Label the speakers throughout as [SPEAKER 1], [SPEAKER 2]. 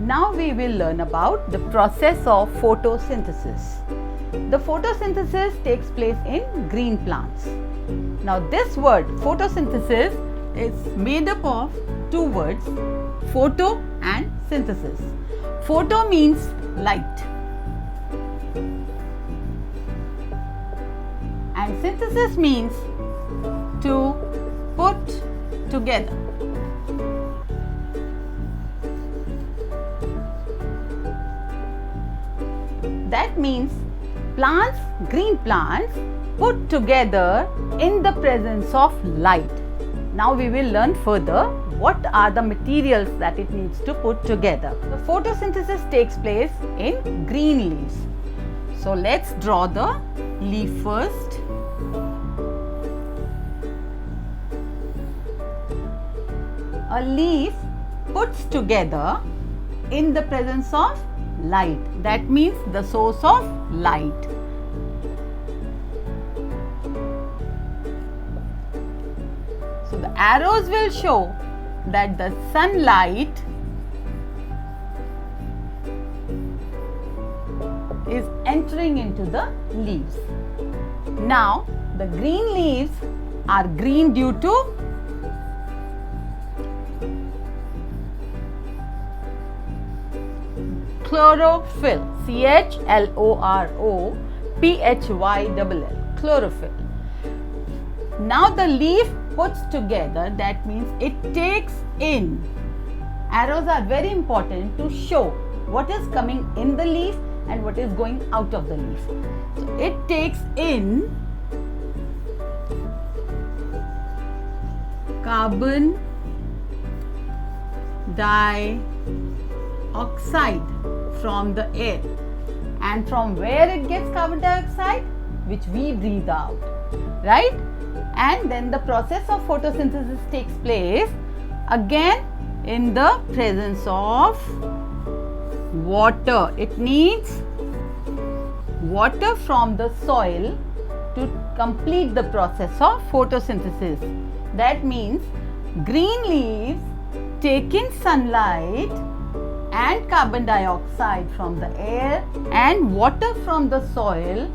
[SPEAKER 1] Now we will learn about the process of photosynthesis. The photosynthesis takes place in green plants. Now this word photosynthesis is made up of two words, photo and synthesis. Photo means light and synthesis means to put together. That means plants, green plants, put together in the presence of light. Now we will learn further what are the materials that it needs to put together. The photosynthesis takes place in green leaves. So let's draw the leaf first. A leaf puts together in the presence of light. That means the source of light. So the arrows will show that the sunlight is entering into the leaves. Now the green leaves are green due to chlorophyll, chlorophyll, chlorophyll. Now the leaf puts together, that means it takes in. Arrows are very important to show what is coming in the leaf and what is going out of the leaf. So it takes in carbon dioxide from the air. And from where it gets carbon dioxide? Which we breathe out, right? And then the process of photosynthesis takes place again in the presence of water. It needs water from the soil to complete the process of photosynthesis. That means green leaves take in sunlight and carbon dioxide from the air and water from the soil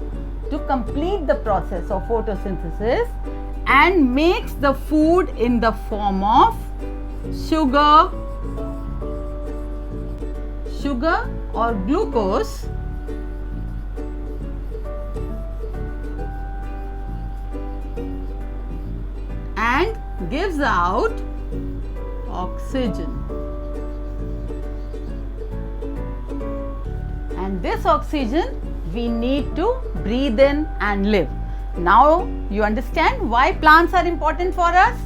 [SPEAKER 1] to complete the process of photosynthesis and makes the food in the form of sugar or glucose and gives out oxygen. And this oxygen we need to breathe in and live. Now you understand why plants are important for us?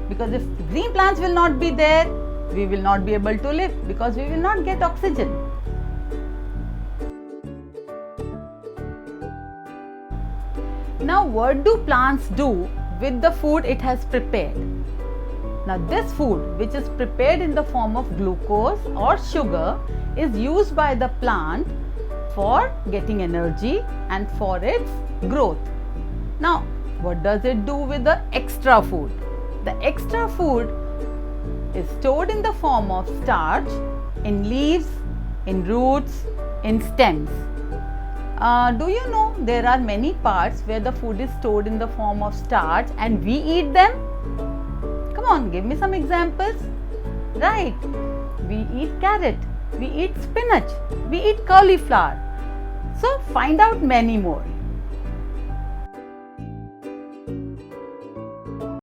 [SPEAKER 1] Because if green plants will not be there, we will not be able to live because we will not get oxygen. Now what do plants do with the food it has prepared? Now this food, which is prepared in the form of glucose or sugar, is used by the plant for getting energy and for its growth. Now what does it do with the extra food? The extra food is stored in the form of starch in leaves, in roots, in stems. Do you know there are many parts where the food is stored in the form of starch and we eat them? Come on, give me some examples. Right, we eat carrot, we eat spinach, we eat cauliflower. So find out many more.